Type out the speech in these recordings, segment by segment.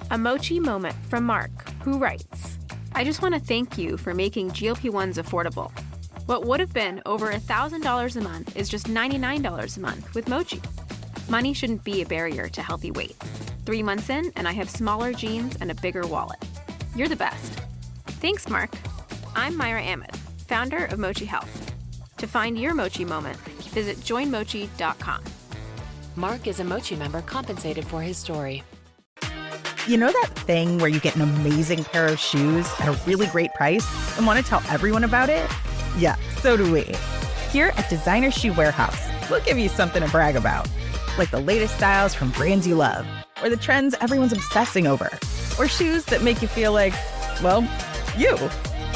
A mochi moment from Mark, who writes, I just want to thank you for making GLP-1s affordable. What would have been over $1,000 a month is just $99 a month with Mochi. Money shouldn't be a barrier to healthy weight. 3 months in, and I have smaller jeans and a bigger wallet. You're the best. Thanks, Mark. I'm Myra Ahmed, founder of Mochi Health. To find your Mochi moment, visit joinmochi.com. Mark is a Mochi member compensated for his story. You know that thing where you get an amazing pair of shoes at a really great price and want to tell everyone about it? Yeah, so do we. Here at Designer Shoe Warehouse, we'll give you something to brag about, like the latest styles from brands you love, or the trends everyone's obsessing over, or shoes that make you feel like, well, you.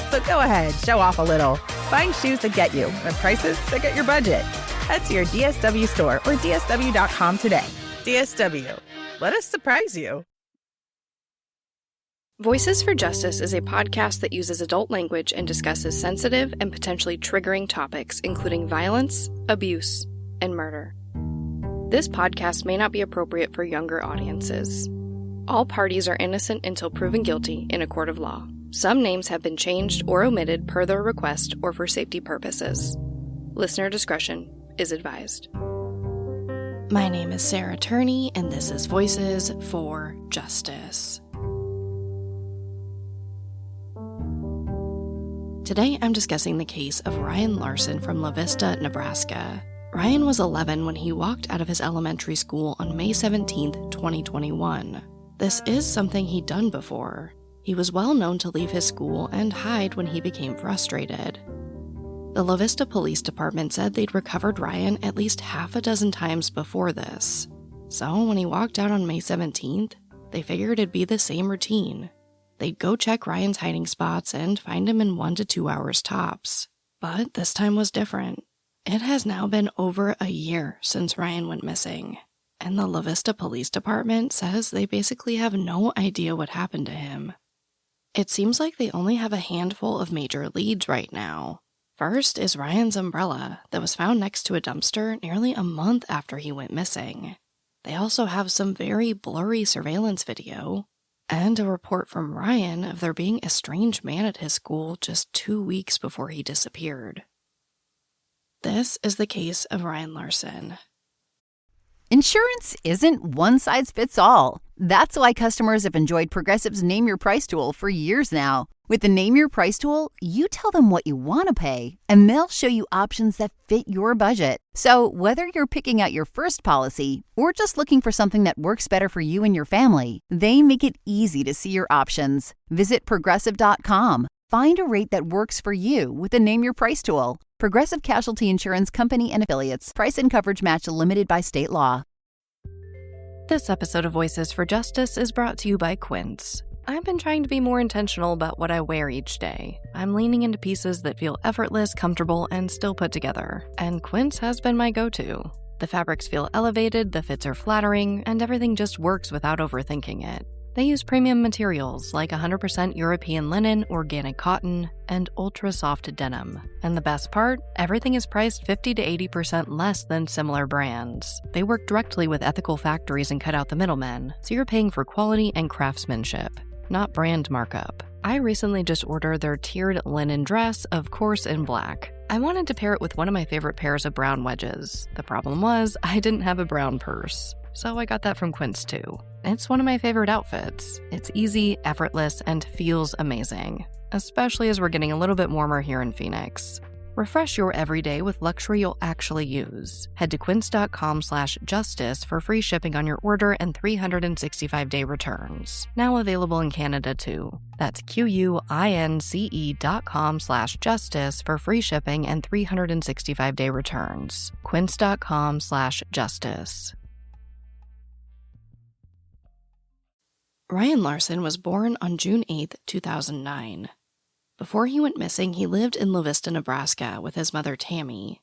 So go ahead, show off a little. Find shoes that get you at prices that get your budget. Head to your DSW store or DSW.com today. DSW, let us surprise you. Voices for Justice is a podcast that uses adult language and discusses sensitive and potentially triggering topics, including violence, abuse, and murder. This podcast may not be appropriate for younger audiences. All parties are innocent until proven guilty in a court of law. Some names have been changed or omitted per their request or for safety purposes. Listener discretion is advised. My name is Sarah Turney, and this is Voices for Justice. Today, I'm discussing the case of Ryan Larsen from Vista, Nebraska. Ryan was 11 when he walked out of his elementary school on May 17, 2021. This is something he'd done before. He was well known to leave his school and hide when he became frustrated. The Vista Police Department said they'd recovered Ryan at least half a dozen times before this. So when he walked out on May 17th, they figured it'd be the same routine. They'd go check Ryan's hiding spots and find him in 1 to 2 hours tops. But this time was different. It has now been over a year since Ryan went missing, and the Vista Police Department says they basically have no idea what happened to him. It seems like they only have a handful of major leads right now. First is Ryan's umbrella that was found next to a dumpster nearly a month after he went missing. They also have some very blurry surveillance video, and a report from Ryan of there being a strange man at his school just 2 weeks before he disappeared. This is the case of Ryan Larsen. Insurance isn't one size fits all. That's why customers have enjoyed Progressive's Name Your Price tool for years now. With the Name Your Price tool, you tell them what you want to pay, and they'll show you options that fit your budget. So whether you're picking out your first policy or just looking for something that works better for you and your family, they make it easy to see your options. Visit Progressive.com. Find a rate that works for you with the Name Your Price tool. Progressive Casualty Insurance Company and Affiliates. Price and coverage match limited by state law. This episode of Voices for Justice is brought to you by Quince. I've been trying to be more intentional about what I wear each day. I'm leaning into pieces that feel effortless, comfortable, and still put together. And Quince has been my go-to. The fabrics feel elevated, the fits are flattering, and everything just works without overthinking it. They use premium materials like 100% European linen, organic cotton, and ultra-soft denim. And the best part? Everything is priced 50 to 80% less than similar brands. They work directly with ethical factories and cut out the middlemen, so you're paying for quality and craftsmanship, not brand markup. I recently just ordered their tiered linen dress, of course in black. I wanted to pair it with one of my favorite pairs of brown wedges. The problem was, I didn't have a brown purse. So I got that from Quince too. It's one of my favorite outfits. It's easy, effortless, and feels amazing, especially as we're getting a little bit warmer here in Phoenix. Refresh your everyday with luxury you'll actually use. Head to quince.com/justice for free shipping on your order and 365-day returns. Now available in Canada too. That's QUINCE.com/justice for free shipping and 365-day returns. Quince.com/justice. Ryan Larsen was born on June 8, 2009. Before he went missing, he lived in Vista, Nebraska with his mother, Tammy.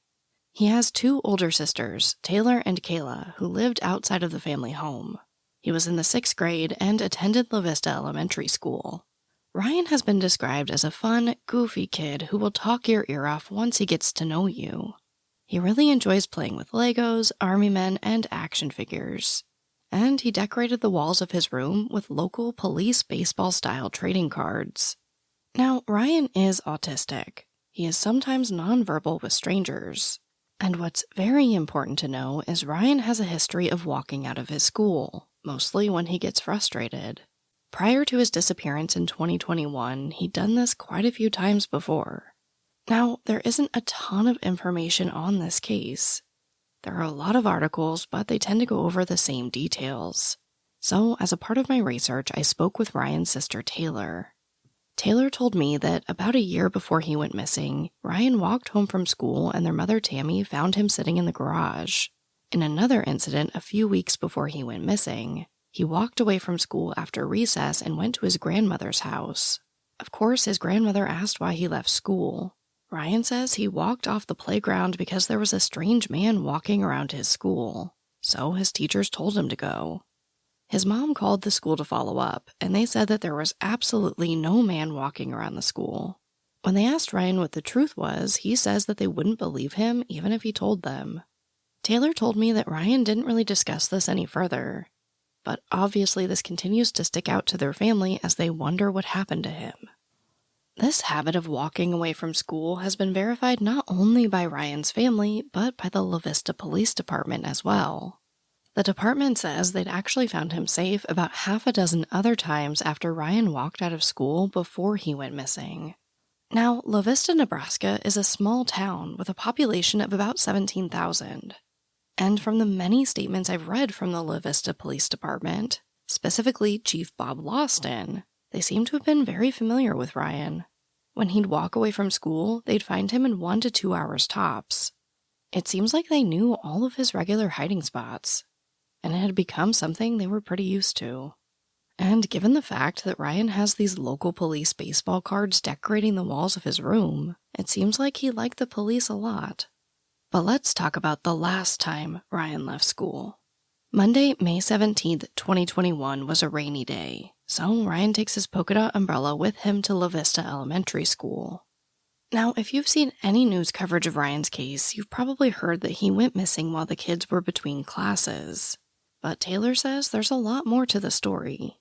He has 2 older sisters, Taylor and Kayla, who lived outside of the family home. He was in the 6th grade and attended Vista Elementary School. Ryan has been described as a fun, goofy kid who will talk your ear off once he gets to know you. He really enjoys playing with Legos, army men, and action figures. and he decorated the walls of his room with local police baseball-style trading cards. Now, Ryan is autistic. He is sometimes nonverbal with strangers. And what's very important to know is Ryan has a history of walking out of his school, mostly when he gets frustrated. Prior to his disappearance in 2021, he'd done this quite a few times before. Now, there isn't a ton of information on this case. There are a lot of articles, but they tend to go over the same details. So, as a part of my research, I spoke with Ryan's sister Taylor. Taylor told me that about a year before he went missing, Ryan walked home from school and their mother Tammy found him sitting in the garage. In another incident a few weeks before he went missing, he walked away from school after recess and went to his grandmother's house. Of course, his grandmother asked why he left school. Ryan says he walked off the playground because there was a strange man walking around his school, so his teachers told him to go. His mom called the school to follow up, and they said that there was absolutely no man walking around the school. When they asked Ryan what the truth was, he says that they wouldn't believe him even if he told them. Taylor told me that Ryan didn't really discuss this any further, but obviously this continues to stick out to their family as they wonder what happened to him. This habit of walking away from school has been verified not only by Ryan's family, but by the Vista Police Department as well. The department says they'd actually found him safe about half a dozen other times after Ryan walked out of school before he went missing. Now, Vista, Nebraska is a small town with a population of about 17,000. And from the many statements I've read from the Vista Police Department, specifically Chief Bob Larsen, they seem to have been very familiar with Ryan. When he'd walk away from school, they'd find him in 1 to 2 hours tops. It seems like they knew all of his regular hiding spots, and it had become something they were pretty used to. And given the fact that Ryan has these local police baseball cards decorating the walls of his room, it seems like he liked the police a lot. But let's talk about the last time Ryan left school. Monday, May 17th, 2021 was a rainy day, so Ryan takes his polka dot umbrella with him to Vista Elementary School. Now, if you've seen any news coverage of Ryan's case, you've probably heard that he went missing while the kids were between classes. But Taylor says there's a lot more to the story.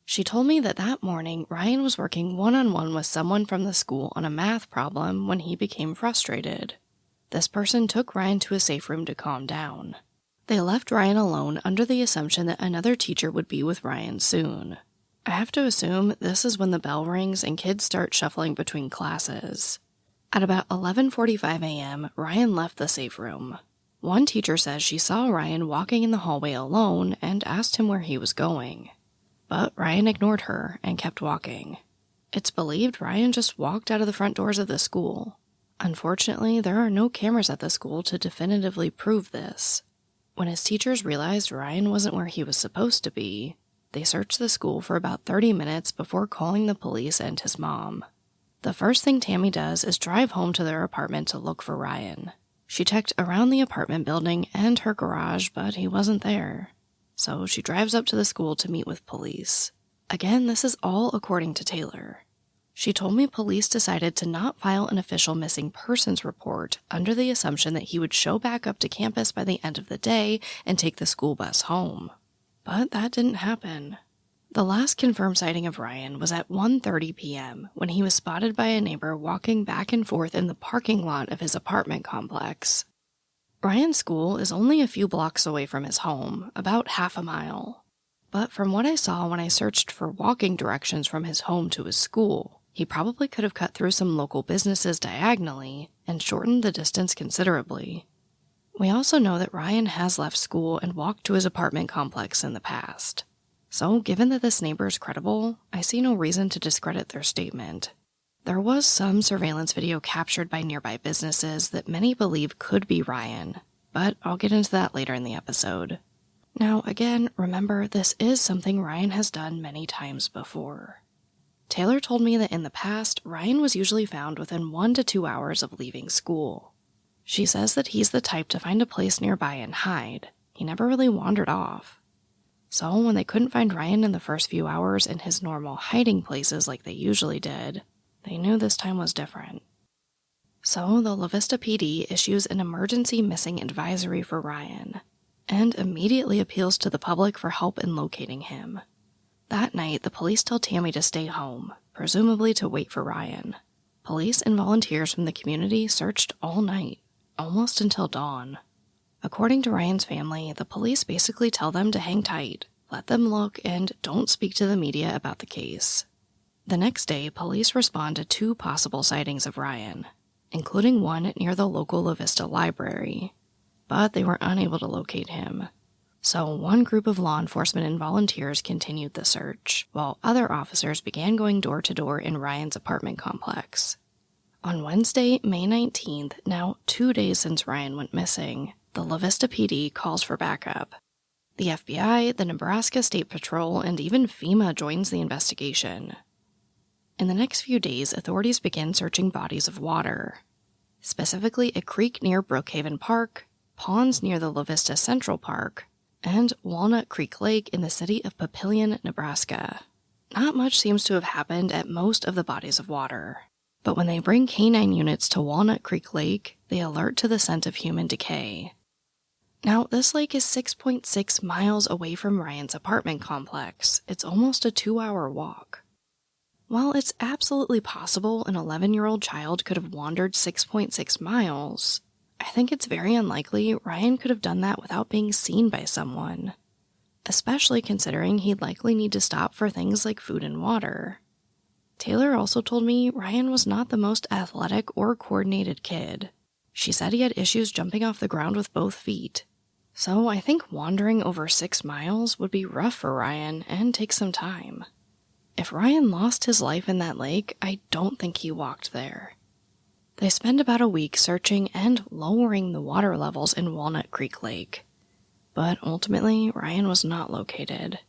She told me that morning, Ryan was working one-on-one with someone from the school on a math problem when he became frustrated. This person took Ryan to a safe room to calm down. They left Ryan alone under the assumption that another teacher would be with Ryan soon. I have to assume this is when the bell rings and kids start shuffling between classes. At about 11:45 a.m., Ryan left the safe room. One teacher says she saw Ryan walking in the hallway alone and asked him where he was going. But Ryan ignored her and kept walking. It's believed Ryan just walked out of the front doors of the school. Unfortunately, there are no cameras at the school to definitively prove this. When his teachers realized Ryan wasn't where he was supposed to be, they searched the school for about 30 minutes before calling the police and his mom. The first thing Tammy does is drive home to their apartment to look for Ryan. She checked around the apartment building and her garage, but he wasn't there. So she drives up to the school to meet with police. Again, this is all according to Taylor. She told me police decided to not file an official missing persons report under the assumption that he would show back up to campus by the end of the day and take the school bus home. But that didn't happen. The last confirmed sighting of Ryan was at 1:30 p.m. when he was spotted by a neighbor walking back and forth in the parking lot of his apartment complex. Ryan's school is only a few blocks away from his home, about half a mile. But from what I saw when I searched for walking directions from his home to his school, he probably could have cut through some local businesses diagonally and shortened the distance considerably. We also know that Ryan has left school and walked to his apartment complex in the past. So, given that this neighbor is credible, I see no reason to discredit their statement. There was some surveillance video captured by nearby businesses that many believe could be Ryan, but I'll get into that later in the episode. Now, again, remember, this is something Ryan has done many times before. Taylor told me that in the past, Ryan was usually found within 1 to 2 hours of leaving school. She says that he's the type to find a place nearby and hide. He never really wandered off. So when they couldn't find Ryan in the first few hours in his normal hiding places like they usually did, they knew this time was different. So the Vista PD issues an emergency missing advisory for Ryan. and immediately appeals to the public for help in locating him. That night, the police tell Tammy to stay home, presumably to wait for Ryan. Police and volunteers from the community searched all night, almost until dawn. According to Ryan's family, the police basically tell them to hang tight, let them look, and don't speak to the media about the case. The next day, police respond to 2 possible sightings of Ryan, including one near the local Vista library, but they were unable to locate him. So one group of law enforcement and volunteers continued the search, while other officers began going door to door in Ryan's apartment complex. On Wednesday, May 19th, now 2 days since Ryan went missing, the La Vista PD calls for backup. The FBI, the Nebraska State Patrol, and even FEMA joins the investigation. In the next few days, authorities begin searching bodies of water, specifically a creek near Brookhaven Park, ponds near the La Vista Central Park, and Walnut Creek Lake in the city of Papillion, Nebraska. Not much seems to have happened at most of the bodies of water, but when they bring canine units to Walnut Creek Lake, they alert to the scent of human decay. Now, this lake is 6.6 miles away from Ryan's apartment complex. It's almost a 2-hour walk. While it's absolutely possible an 11-year-old child could have wandered 6.6 miles, I think it's very unlikely Ryan could have done that without being seen by someone, especially considering he'd likely need to stop for things like food and water. Taylor also told me Ryan was not the most athletic or coordinated kid. She said he had issues jumping off the ground with both feet. So I think wandering over 6 miles would be rough for Ryan and take some time. If Ryan lost his life in that lake, I don't think he walked there. They spend about a week searching and lowering the water levels in Walnut Creek Lake. But ultimately, Ryan was not located.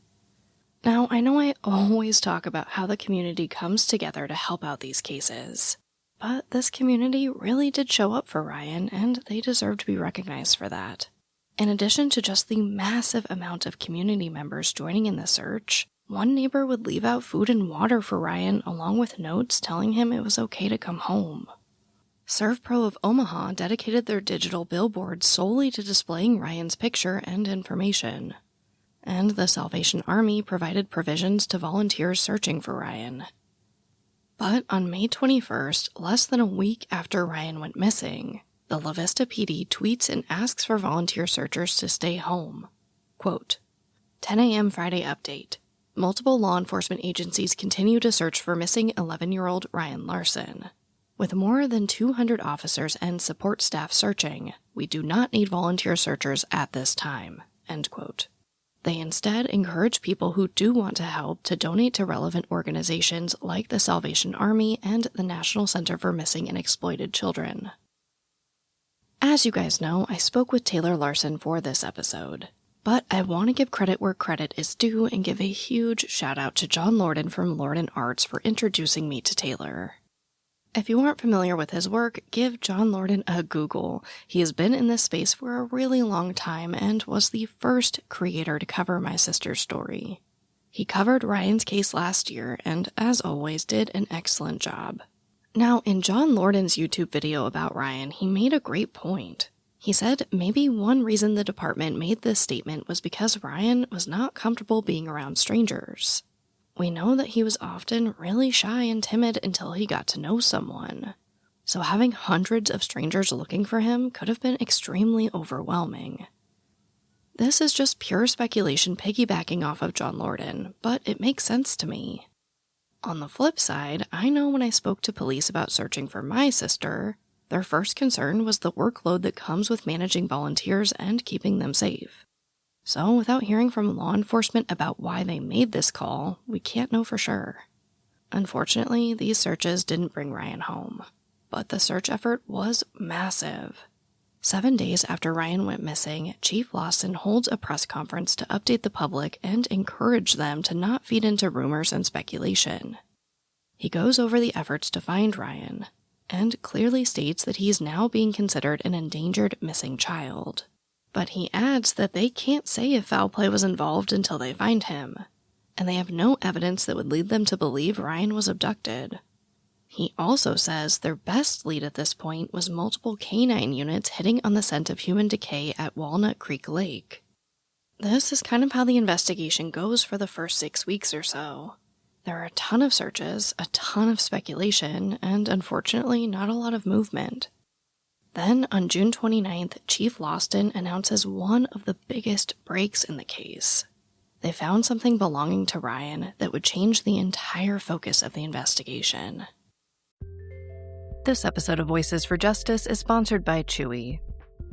Now, I know I always talk about how the community comes together to help out these cases, but this community really did show up for Ryan, and they deserve to be recognized for that. In addition to just the massive amount of community members joining in the search, one neighbor would leave out food and water for Ryan along with notes telling him it was okay to come home. ServPro of Omaha dedicated their digital billboard solely to displaying Ryan's picture and information. And the Salvation Army provided provisions to volunteers searching for Ryan. But on May 21st, less than a week after Ryan went missing, the La Vista PD tweets and asks for volunteer searchers to stay home. Quote, 10 a.m. Friday update. Multiple law enforcement agencies continue to search for missing 11-year-old Ryan Larsen. With more than 200 officers and support staff searching, we do not need volunteer searchers at this time. End quote. They instead encourage people who do want to help to donate to relevant organizations like the Salvation Army and the National Center for Missing and Exploited Children. As you guys know, I spoke with Taylor Larsen for this episode, but I want to give credit where credit is due and give a huge shout out to John Lorden from Lorden Arts for introducing me to Taylor. If you aren't familiar with his work, give John Lorden a Google. He has been in this space for a really long time and was the first creator to cover my sister's story. He covered Ryan's case last year and, as always, did an excellent job. Now, in John Lorden's YouTube video about Ryan, he made a great point. He said maybe one reason the department made this statement was because Ryan was not comfortable being around strangers. We know that he was often really shy and timid until he got to know someone. So having hundreds of strangers looking for him could have been extremely overwhelming. This is just pure speculation piggybacking off of John Lorden, but it makes sense to me. On the flip side, I know when I spoke to police about searching for my sister, their first concern was the workload that comes with managing volunteers and keeping them safe. So without hearing from law enforcement about why they made this call, we can't know for sure. Unfortunately, these searches didn't bring Ryan home, but the search effort was massive. 7 days after Ryan went missing, Chief Larsen holds a press conference to update the public and encourage them to not feed into rumors and speculation. He goes over the efforts to find Ryan, and clearly states that he is now being considered an endangered missing child. But he adds that they can't say if foul play was involved until they find him, and they have no evidence that would lead them to believe Ryan was abducted. He also says their best lead at this point was multiple canine units hitting on the scent of human decay at Walnut Creek Lake, This is kind of how the investigation goes for the first 6 weeks or so. There are a ton of searches, a ton of speculation, and unfortunately not a lot of movement. Then, on June 29th, Chief Larsen announces one of the biggest breaks in the case. They found something belonging to Ryan that would change the entire focus of the investigation. This episode of Voices for Justice is sponsored by Chewy.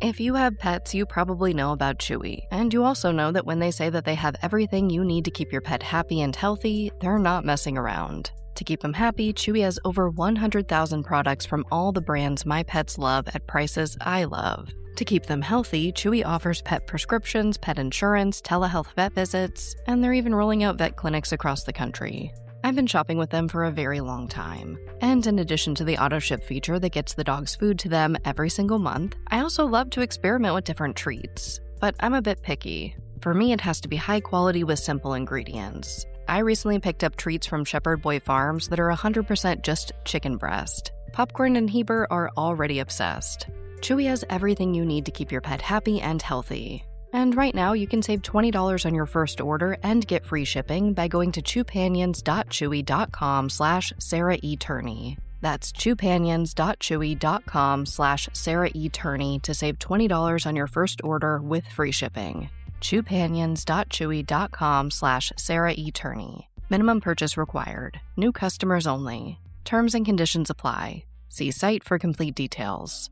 If you have pets, you probably know about Chewy, and you also know that when they say that they have everything you need to keep your pet happy and healthy, they're not messing around. To keep them happy, Chewy has over 100,000 products from all the brands my pets love at prices I love. To keep them healthy, Chewy offers pet prescriptions, pet insurance, telehealth vet visits, and they're even rolling out vet clinics across the country. I've been shopping with them for a very long time. And in addition to the auto-ship feature that gets the dog's food to them every single month, I also love to experiment with different treats. But I'm a bit picky. For me, it has to be high quality with simple ingredients. I recently picked up treats from Shepherd Boy Farms that are 100% just chicken breast. Popcorn and Heber are already obsessed. Chewy has everything you need to keep your pet happy and healthy. And right now, you can save $20 on your first order and get free shipping by going to chewpanions.chewy.com/Sarah E. Turney. That's chewpanions.chewy.com/Sarah E. Turney to save $20 on your first order with free shipping. chewpanions.chewy.com/Sarah E. Turney. Minimum purchase required. New customers only. Terms and conditions apply. See site for complete details.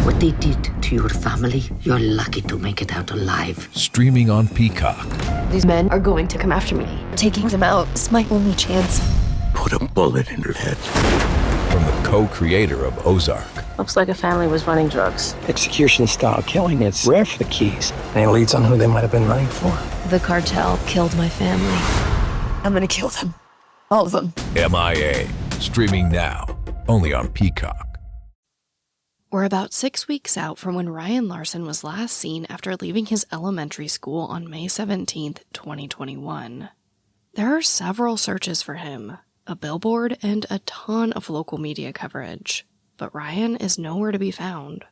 What they did to your family, you're lucky to make it out alive. Streaming on Peacock. These men are going to come after me. Taking them out is my only chance. Put a bullet in her head. From the co-creator of Ozark. Looks like a family was running drugs. Execution-style killing, it's rare for the Keys. Any leads on who they might have been running for? The cartel killed my family. I'm gonna kill them. All of them. MIA. Streaming now. Only on Peacock. We're about 6 weeks out from when Ryan Larsen was last seen after leaving his elementary school on May 17th, 2021. There are several searches for him, a billboard, and a ton of local media coverage, but Ryan is nowhere to be found.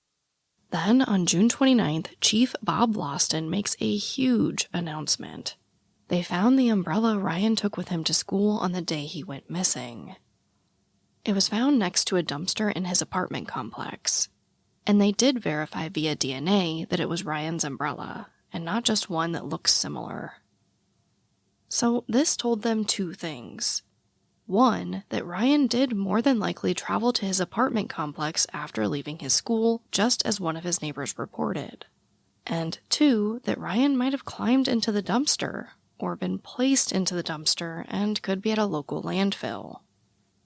Then, on June 29th, Chief Bob Larsen makes a huge announcement. They found the umbrella Ryan took with him to school on the day he went missing. It was found next to a dumpster in his apartment complex, and they did verify via DNA that it was Ryan's umbrella, and not just one that looks similar. So this told them two things. One, that Ryan did more than likely travel to his apartment complex after leaving his school, just as one of his neighbors reported. And two, that Ryan might have climbed into the dumpster, or been placed into the dumpster, and could be at a local landfill.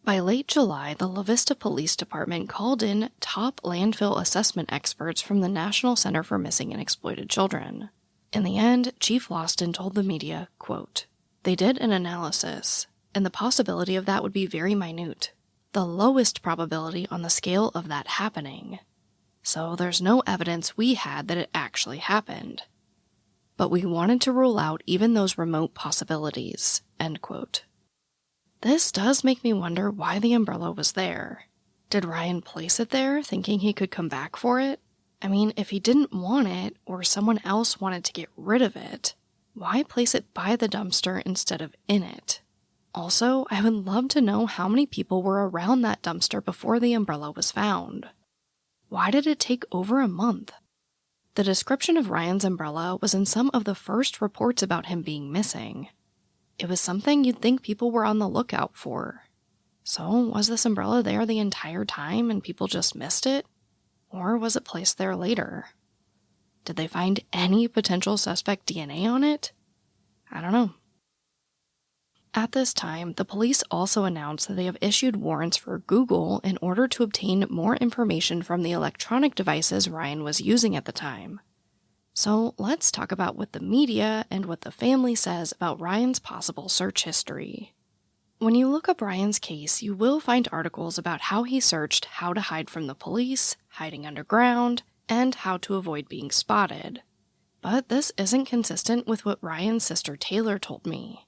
By late July, the Vista Police Department called in top landfill assessment experts from the National Center for Missing and Exploited Children. In the end, Chief Larsen told the media, quote, "They did an analysis, and the possibility of that would be very minute, the lowest probability on the scale of that happening. So there's no evidence we had that it actually happened. But we wanted to rule out even those remote possibilities," end quote. This does make me wonder why the umbrella was there. Did Ryan place it there, thinking he could come back for it? I mean, if he didn't want it, or someone else wanted to get rid of it, why place it by the dumpster instead of in it? Also, I would love to know how many people were around that dumpster before the umbrella was found. Why did it take over a month? The description of Ryan's umbrella was in some of the first reports about him being missing. It was something you'd think people were on the lookout for. So, was this umbrella there the entire time and people just missed it? Or was it placed there later? Did they find any potential suspect DNA on it? I don't know. At this time, the police also announced that they have issued warrants for Google in order to obtain more information from the electronic devices Ryan was using at the time. So let's talk about what the media and what the family says about Ryan's possible search history. When you look up Ryan's case, you will find articles about how he searched how to hide from the police, hiding underground, and how to avoid being spotted. But this isn't consistent with what Ryan's sister Taylor told me.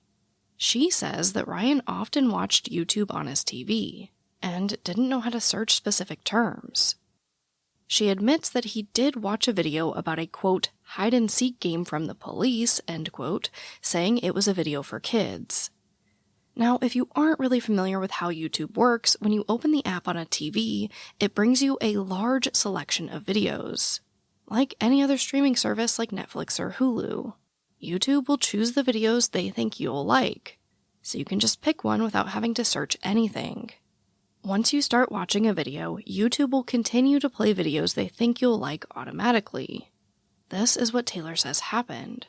She says that Ryan often watched YouTube on his TV, and didn't know how to search specific terms. She admits that he did watch a video about a, quote, hide-and-seek game from the police, end quote, saying it was a video for kids. Now, if you aren't really familiar with how YouTube works, when you open the app on a TV, it brings you a large selection of videos. Like any other streaming service like Netflix or Hulu, YouTube will choose the videos they think you'll like, so you can just pick one without having to search anything. Once you start watching a video, YouTube will continue to play videos they think you'll like automatically. This is what Taylor says happened.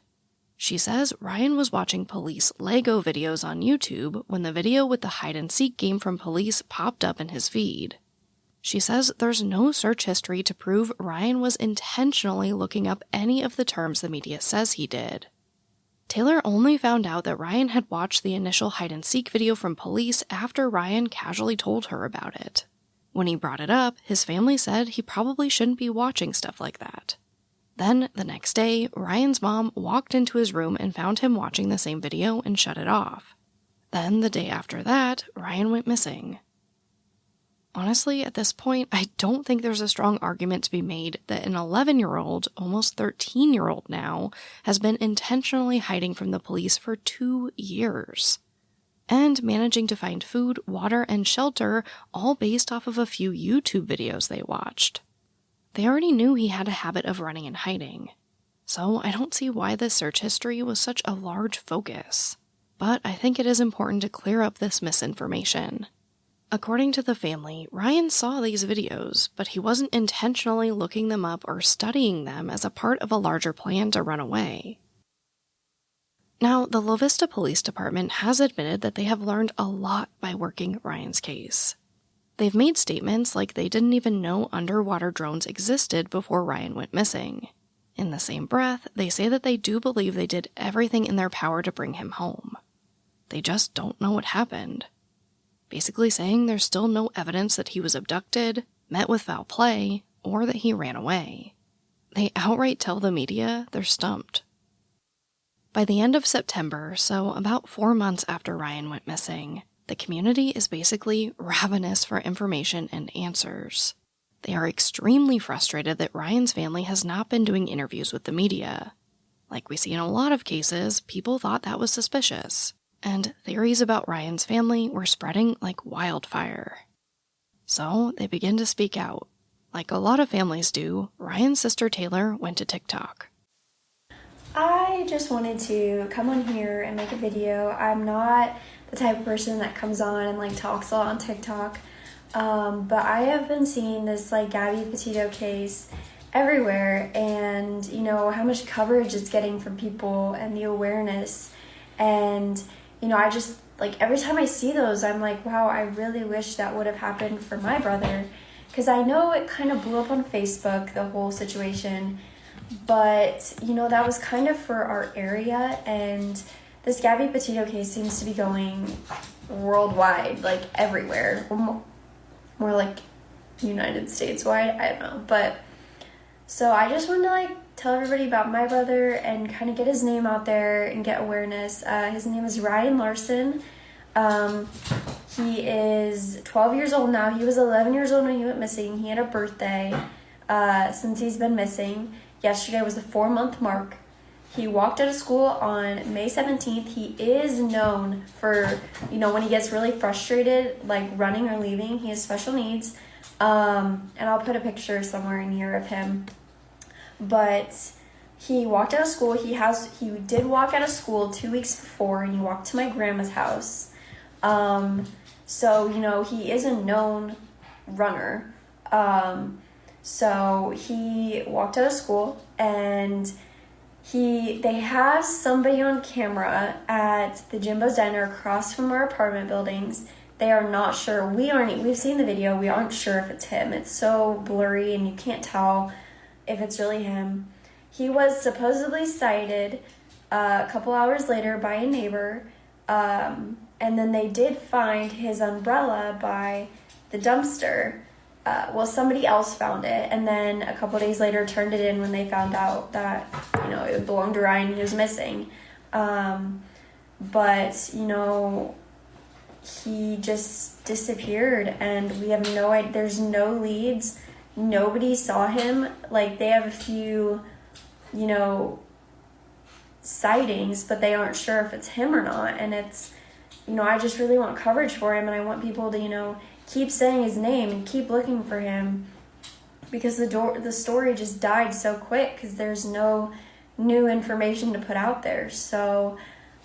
She says Ryan was watching police Lego videos on YouTube when the video with the hide-and-seek game from police popped up in his feed. She says there's no search history to prove Ryan was intentionally looking up any of the terms the media says he did. Taylor only found out that Ryan had watched the initial hide-and-seek video from police after Ryan casually told her about it. When he brought it up, his family said he probably shouldn't be watching stuff like that. Then, the next day, Ryan's mom walked into his room and found him watching the same video and shut it off. Then, the day after that, Ryan went missing. Honestly, at this point, I don't think there's a strong argument to be made that an 11-year-old, almost 13-year-old now, has been intentionally hiding from the police for 2 years. And managing to find food, water, and shelter, all based off of a few YouTube videos they watched. They already knew he had a habit of running and hiding. So I don't see why this search history was such a large focus. But I think it is important to clear up this misinformation. According to the family, Ryan saw these videos, but he wasn't intentionally looking them up or studying them as a part of a larger plan to run away. Now, the Vista Police Department has admitted that they have learned a lot by working Ryan's case. They've made statements like they didn't even know underwater drones existed before Ryan went missing. In the same breath, they say that they do believe they did everything in their power to bring him home. They just don't know what happened. Basically saying there's still no evidence that he was abducted, met with foul play, or that he ran away. They outright tell the media they're stumped. By the end of September, so about 4 months after Ryan went missing, the community is basically ravenous for information and answers. They are extremely frustrated that Ryan's family has not been doing interviews with the media. Like we see in a lot of cases, people thought that was suspicious. And theories about Ryan's family were spreading like wildfire. So they began to speak out. Like a lot of families do, Ryan's sister Taylor went to TikTok. I just wanted to come on here and make a video. I'm not the type of person that comes on and like talks a lot on TikTok, but I have been seeing this like Gabby Petito case everywhere, and you know how much coverage it's getting from people and the awareness. And you know, I just, like, every time I see those, I'm like, wow, I really wish that would have happened for my brother. Because I know it kind of blew up on Facebook, the whole situation. But, you know, that was kind of for our area. And this Gabby Petito case seems to be going worldwide, like, everywhere. More like United States wide, I don't know. But, so I just wanted to, like, tell everybody about my brother and kind of get his name out there and get awareness. His name is Ryan Larsen. He is 12 years old now. He was 11 years old when he went missing. He had a birthday since he's been missing. Yesterday was the 4-month mark. He walked out of school on May 17th. He is known for, you know, when he gets really frustrated, like running or leaving, he has special needs. And I'll put a picture somewhere in here of him. But he walked out of school. He did walk out of school 2 weeks before, and he walked to my grandma's house. So, you know, he is a known runner. So he walked out of school, and they have somebody on camera at the Jimbo's Diner across from our apartment buildings. They are not sure. We've seen the video. We aren't sure if it's him. It's so blurry, and you can't tell if it's really him. He was supposedly sighted a couple hours later by a neighbor, and then they did find his umbrella by the dumpster. Somebody else found it, and then a couple days later turned it in when they found out that, you know, it belonged to Ryan. He was missing. But, you know, he just disappeared, and we have no idea. There's no leads, nobody saw him. Like, they have a few, you know, sightings, but they aren't sure if it's him or not. And it's, you know, I just really want coverage for him, and I want people to, you know, keep saying his name and keep looking for him, because the story just died so quick because there's no new information to put out there. So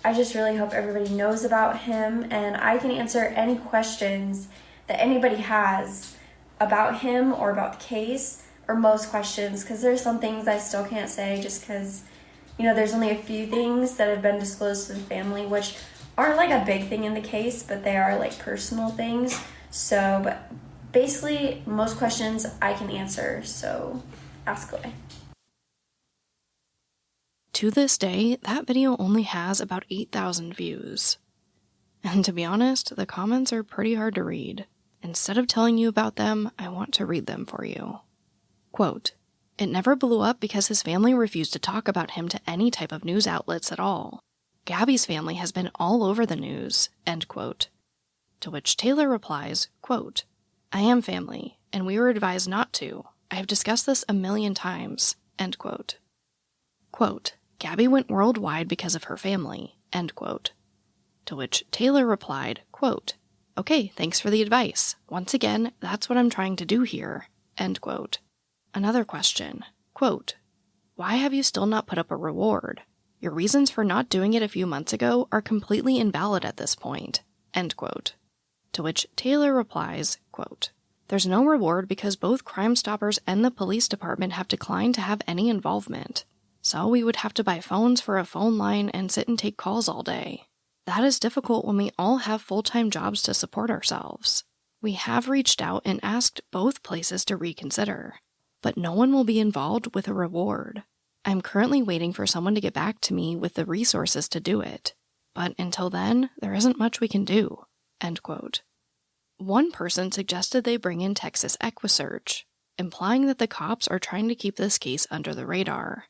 I just really hope everybody knows about him, and I can answer any questions that anybody has about him or about the case, or most questions, because there's some things I still can't say just because, you know, there's only a few things that have been disclosed to the family, which aren't like a big thing in the case, but they are like personal things. So, but basically most questions I can answer, so ask away. To this day, that video only has about 8,000 views. And to be honest, the comments are pretty hard to read. Instead of telling you about them, I want to read them for you. Quote, "It never blew up because his family refused to talk about him to any type of news outlets at all. Gabby's family has been all over the news," end quote. To which Taylor replies, quote, "I am family, and we were advised not to. I have discussed this a million times," end quote. Quote, "Gabby went worldwide because of her family," end quote. To which Taylor replied, quote, "Okay, thanks for the advice. Once again, that's what I'm trying to do here," end quote. Another question, quote, "Why have you still not put up a reward? Your reasons for not doing it a few months ago are completely invalid at this point," end quote. To which Taylor replies, quote, "There's no reward because both Crime Stoppers and the police department have declined to have any involvement. So we would have to buy phones for a phone line and sit and take calls all day. That is difficult when we all have full-time jobs to support ourselves. We have reached out and asked both places to reconsider, but no one will be involved with a reward. I'm currently waiting for someone to get back to me with the resources to do it, but until then, there isn't much we can do," end quote. One person suggested they bring in Texas EquiSearch, implying that the cops are trying to keep this case under the radar.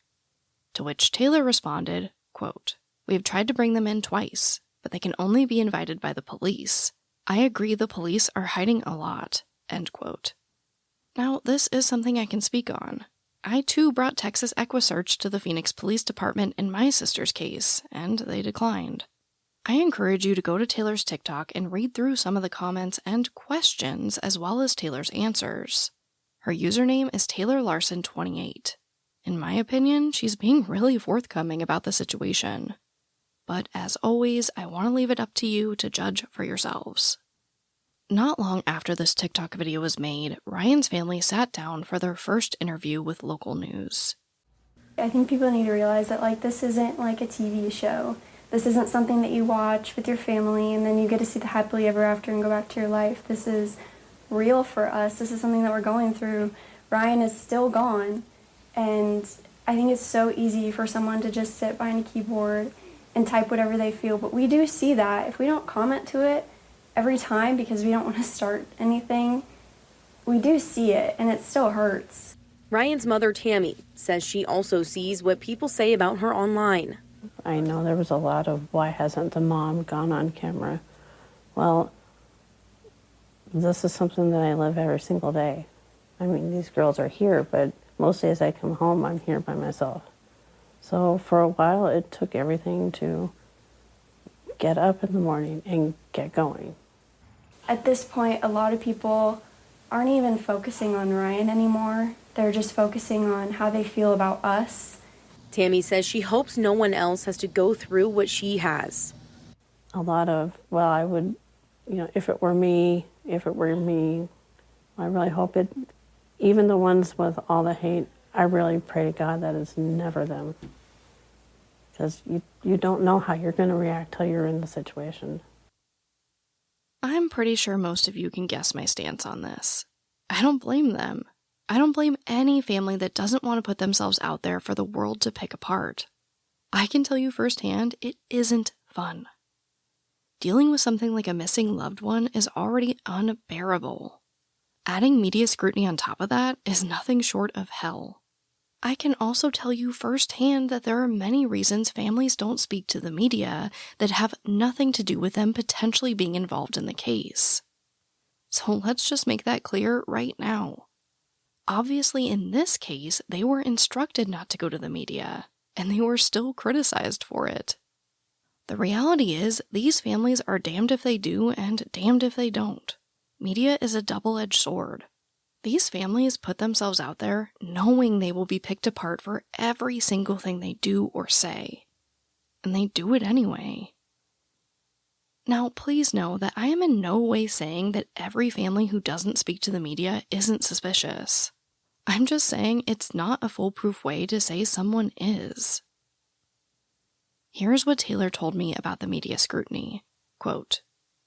To which Taylor responded, quote, "We have tried to bring them in twice, but they can only be invited by the police. I agree the police are hiding a lot," end quote. Now, this is something I can speak on. I too brought Texas EquiSearch to the Phoenix Police Department in my sister's case, and they declined. I encourage you to go to Taylor's TikTok and read through some of the comments and questions as well as Taylor's answers. Her username is TaylorLarsen28. In my opinion, she's being really forthcoming about the situation. But as always, I want to leave it up to you to judge for yourselves. Not long after this TikTok video was made, Ryan's family sat down for their first interview with local news. I think people need to realize that, like, this isn't like a TV show. This isn't something that you watch with your family and then you get to see the happily ever after and go back to your life. This is real for us. This is something that we're going through. Ryan is still gone, and I think it's so easy for someone to just sit behind a keyboard and type whatever they feel, but we do see that. If we don't comment to it every time because we don't want to start anything, we do see it, and it still hurts. Ryan's mother, Tammy, says she also sees what people say about her online. I know there was a lot of, why hasn't the mom gone on camera? Well, this is something that I live every single day. I mean, these girls are here, but most days I come home, I'm here by myself. So for a while, it took everything to get up in the morning and get going. At this point, a lot of people aren't even focusing on Ryan anymore. They're just focusing on how they feel about us. Tammy says she hopes no one else has to go through what she has. A lot of, well, I would, if it were me, I really hope it, even the ones with all the hate, I really pray to God that it's never them. Because you don't know how you're going to react till you're in the situation. I'm pretty sure most of you can guess my stance on this. I don't blame them. I don't blame any family that doesn't want to put themselves out there for the world to pick apart. I can tell you firsthand, it isn't fun. Dealing with something like a missing loved one is already unbearable. Adding media scrutiny on top of that is nothing short of hell. I can also tell you firsthand that there are many reasons families don't speak to the media that have nothing to do with them potentially being involved in the case. So let's just make that clear right now. Obviously, in this case, they were instructed not to go to the media, and they were still criticized for it. The reality is, these families are damned if they do and damned if they don't. Media is a double-edged sword. These families put themselves out there knowing they will be picked apart for every single thing they do or say. And they do it anyway. Now, please know that I am in no way saying that every family who doesn't speak to the media isn't suspicious. I'm just saying it's not a foolproof way to say someone is. Here's what Taylor told me about the media scrutiny. Quote,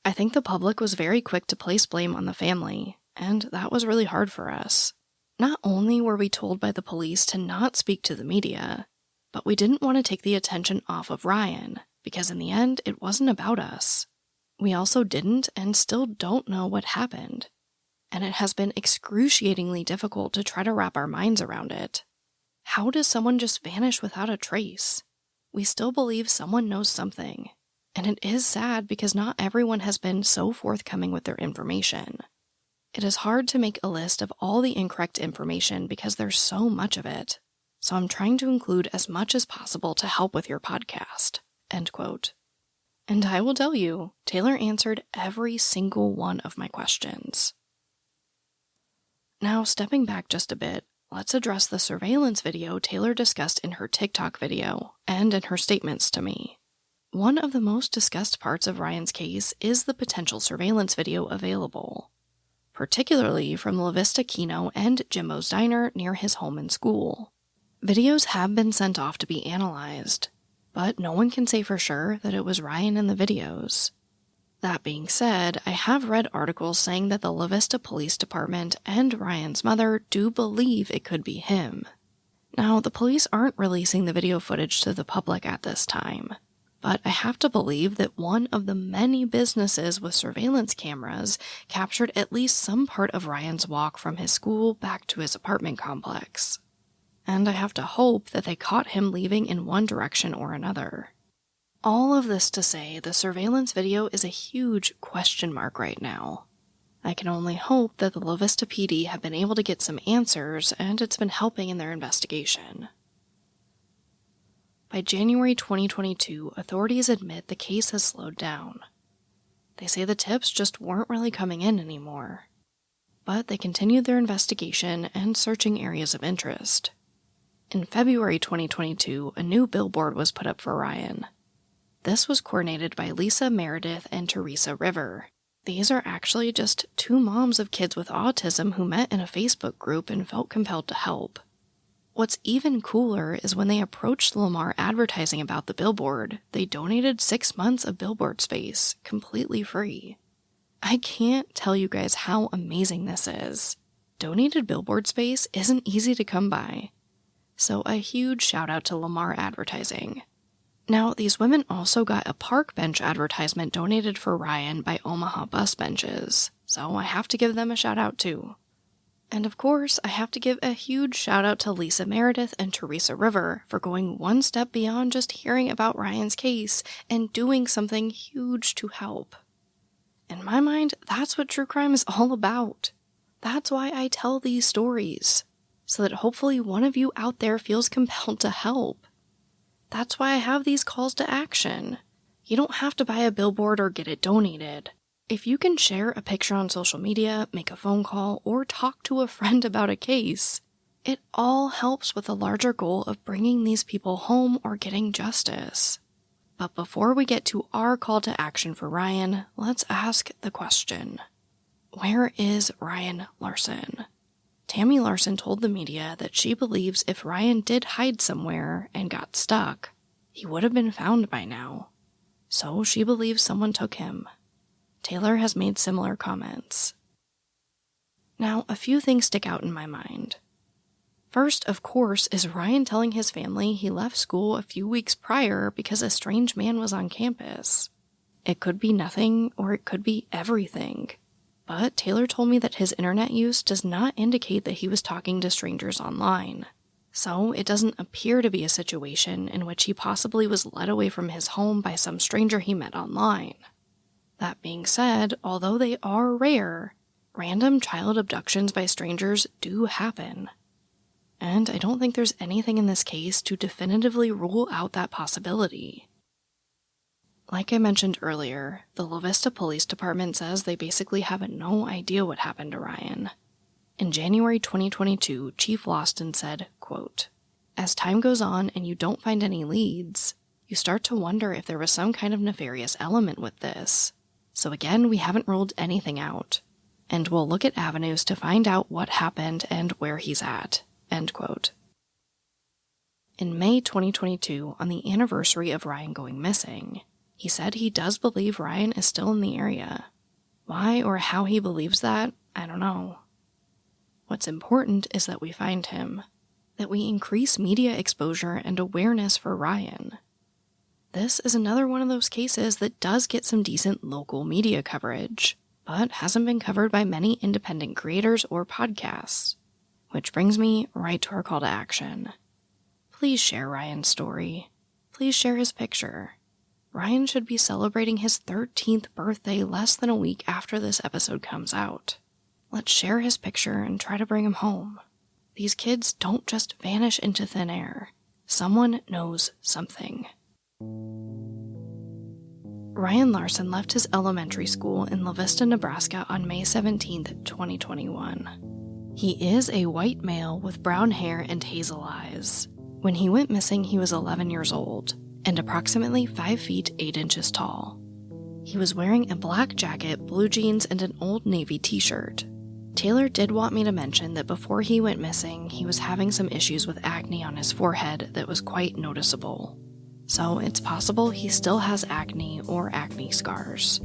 "I think the public was very quick to place blame on the family, and that was really hard for us. Not only were we told by the police to not speak to the media, but we didn't want to take the attention off of Ryan, because in the end, it wasn't about us. We also didn't and still don't know what happened, and it has been excruciatingly difficult to try to wrap our minds around it. How does someone just vanish without a trace? We still believe someone knows something, and it is sad because not everyone has been so forthcoming with their information. It is hard to make a list of all the incorrect information because there's so much of it, so I'm trying to include as much as possible to help with your podcast." End quote. And I will tell you, Taylor answered every single one of my questions. Now, stepping back just a bit, let's address the surveillance video Taylor discussed in her TikTok video and in her statements to me. One of the most discussed parts of Ryan's case is the potential surveillance video available, particularly from La Vista Kino and Jimbo's Diner near his home and school. Videos have been sent off to be analyzed, but no one can say for sure that it was Ryan in the videos. That being said, I have read articles saying that the La Vista Police Department and Ryan's mother do believe it could be him. Now, the police aren't releasing the video footage to the public at this time, but I have to believe that one of the many businesses with surveillance cameras captured at least some part of Ryan's walk from his school back to his apartment complex. And I have to hope that they caught him leaving in one direction or another. All of this to say, the surveillance video is a huge question mark right now. I can only hope that the La Vista PD have been able to get some answers and it's been helping in their investigation. By January 2022, authorities admit the case has slowed down. They say the tips just weren't really coming in anymore. But they continued their investigation and searching areas of interest. In February 2022, a new billboard was put up for Ryan. This was coordinated by Lisa Meredith and Teresa River. These are actually just two moms of kids with autism who met in a Facebook group and felt compelled to help. What's even cooler is when they approached Lamar advertising about the billboard, they donated 6 months of billboard space, completely free. I can't tell you guys how amazing this is. Donated billboard space isn't easy to come by. So a huge shout out to Lamar Advertising. Now, these women also got a park bench advertisement donated for Ryan by Omaha Bus Benches, so I have to give them a shout out too. And of course, I have to give a huge shout out to Lisa Meredith and Teresa River for going one step beyond just hearing about Ryan's case and doing something huge to help. In my mind, that's what true crime is all about. That's why I tell these stories, so that hopefully one of you out there feels compelled to help. That's why I have these calls to action. You don't have to buy a billboard or get it donated. If you can share a picture on social media, make a phone call, or talk to a friend about a case, it all helps with the larger goal of bringing these people home or getting justice. But before we get to our call to action for Ryan, let's ask the question. Where is Ryan Larsen? Tammy Larsen told the media that she believes if Ryan did hide somewhere and got stuck, he would have been found by now. So she believes someone took him. Taylor has made similar comments. Now, a few things stick out in my mind. First, of course, is Ryan telling his family he left school a few weeks prior because a strange man was on campus. It could be nothing, or it could be everything. But Taylor told me that his internet use does not indicate that he was talking to strangers online. So it doesn't appear to be a situation in which he possibly was led away from his home by some stranger he met online. That being said, although they are rare, Random child abductions by strangers do happen. And I don't think there's anything in this case to definitively rule out that possibility. Like I mentioned earlier, the Vista Police Department says they basically have no idea what happened to Ryan. In January 2022, Chief Larsen said, quote, "As time goes on and you don't find any leads, you start to wonder if there was some kind of nefarious element with this. So again, we haven't ruled anything out, and we'll look at avenues to find out what happened and where he's at." End quote. In May 2022, on the anniversary of Ryan going missing, he said he does believe Ryan is still in the area. Why or how he believes that, I don't know. What's important is that we find him, that we increase media exposure and awareness for Ryan. This is another one of those cases that does get some decent local media coverage, but hasn't been covered by many independent creators or podcasts. Which brings me right to our call to action. Please share Ryan's story. Please share his picture. Ryan should be celebrating his 13th birthday less than a week after this episode comes out. Let's share his picture and try to bring him home. These kids don't just vanish into thin air. Someone knows something. Ryan Larsen left his elementary school in Vista, Nebraska on May 17, 2021. He is a white male with brown hair and hazel eyes. When he went missing, he was 11 years old and approximately 5 feet 8 inches tall. He was wearing a black jacket, blue jeans, and an Old Navy t-shirt. Taylor did want me to mention that before he went missing, he was having some issues with acne on his forehead that was quite noticeable. So it's possible he still has acne or acne scars.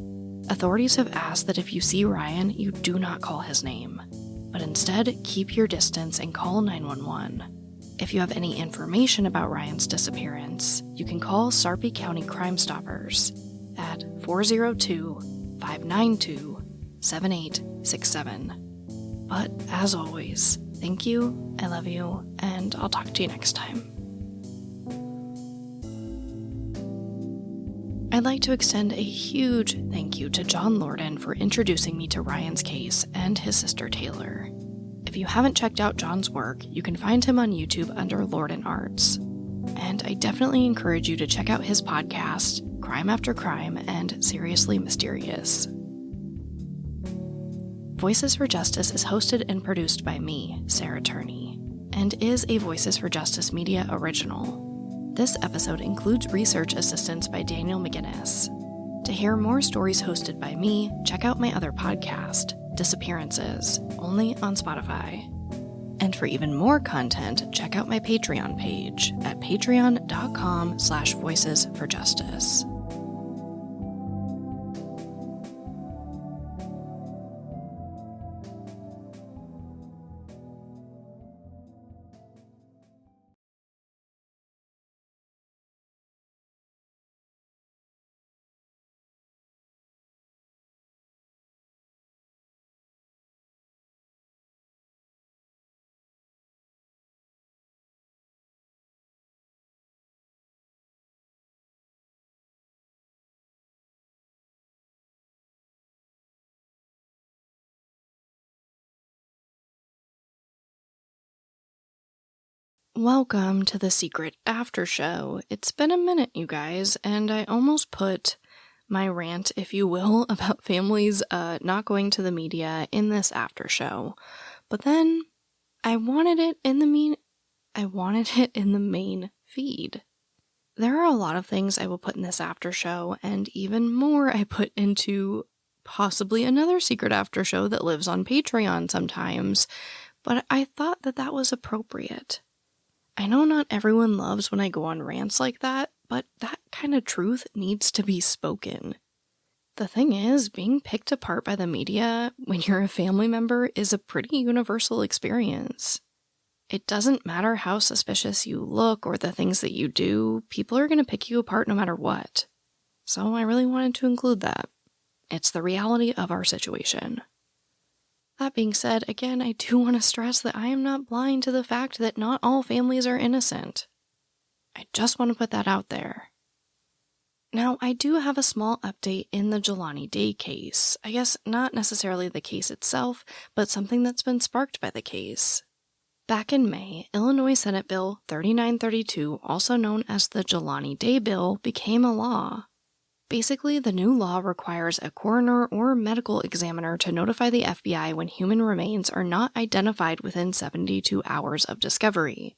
Authorities have asked that if you see Ryan, you do not call his name, but instead keep your distance and call 911. If you have any information about Ryan's disappearance, you can call Sarpy County Crime Stoppers at 402-592-7867. But as always, thank you, I love you, and I'll talk to you next time. I'd like to extend a huge thank you to John Lorden for introducing me to Ryan's case and his sister Taylor. If you haven't checked out John's work, you can find him on YouTube under Lorden Arts. And I definitely encourage you to check out his podcast, Crime After Crime and Seriously Mysterious. Voices for Justice is hosted and produced by me, Sarah Turney, and is a Voices for Justice Media original. This episode includes research assistance by Daniel McGinnis. To hear more stories hosted by me, check out my other podcast, Disappearances, only on Spotify. And for even more content, check out my Patreon page at patreon.com/voicesforjustice. Welcome to the secret after show. It's been a minute, you guys, and I almost put my rant, if you will, about families not going to the media in this after show. But then I wanted it in the main feed. There are a lot of things I will put in this after show, and even more I put into possibly another secret after show that lives on Patreon sometimes, but I thought that was appropriate. I know not everyone loves when I go on rants like that, but that kind of truth needs to be spoken. The thing is, being picked apart by the media when you're a family member is a pretty universal experience. It doesn't matter how suspicious you look or the things that you do, people are going to pick you apart no matter what. So I really wanted to include that. It's the reality of our situation. That being said, again, I do want to stress that I am not blind to the fact that not all families are innocent. I just want to put that out there. Now, I do have a small update in the Jelani Day case. I guess not necessarily the case itself, but something that's been sparked by the case. Back in May, Illinois Senate Bill 3932, also known as the Jelani Day Bill, became a law. Basically, the new law requires a coroner or medical examiner to notify the FBI when human remains are not identified within 72 hours of discovery.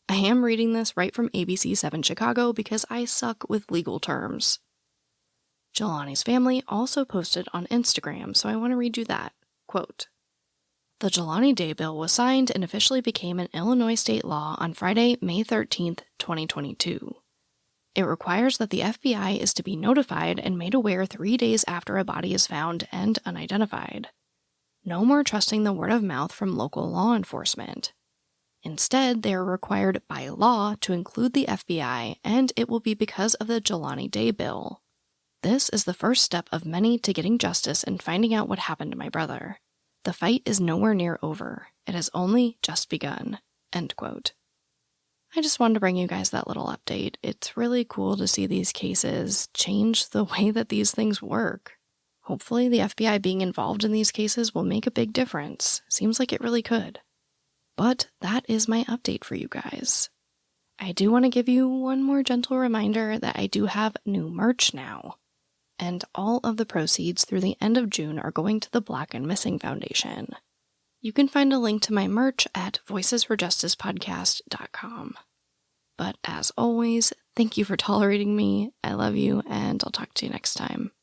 I am reading this right from ABC 7 Chicago because I suck with legal terms. Jelani's family also posted on Instagram, so I want to read you that. Quote, "The Jelani Day Bill was signed and officially became an Illinois state law on Friday, May 13th, 2022. It requires that the FBI is to be notified and made aware 3 days after a body is found and unidentified. No more trusting the word of mouth from local law enforcement. Instead, they are required by law to include the FBI, and it will be because of the Jelani Day Bill. This is the first step of many to getting justice and finding out what happened to my brother. The fight is nowhere near over. It has only just begun." End quote. I just wanted to bring you guys that little update. It's really cool to see these cases change the way that these things work. Hopefully the FBI being involved in these cases will make a big difference. Seems like it really could. But that is my update for you guys. I do want to give you one more gentle reminder that I do have new merch now. And all of the proceeds through the end of June are going to the Black and Missing Foundation. You can find a link to my merch at voicesforjusticepodcast.com. But as always, thank you for tolerating me. I love you, and I'll talk to you next time.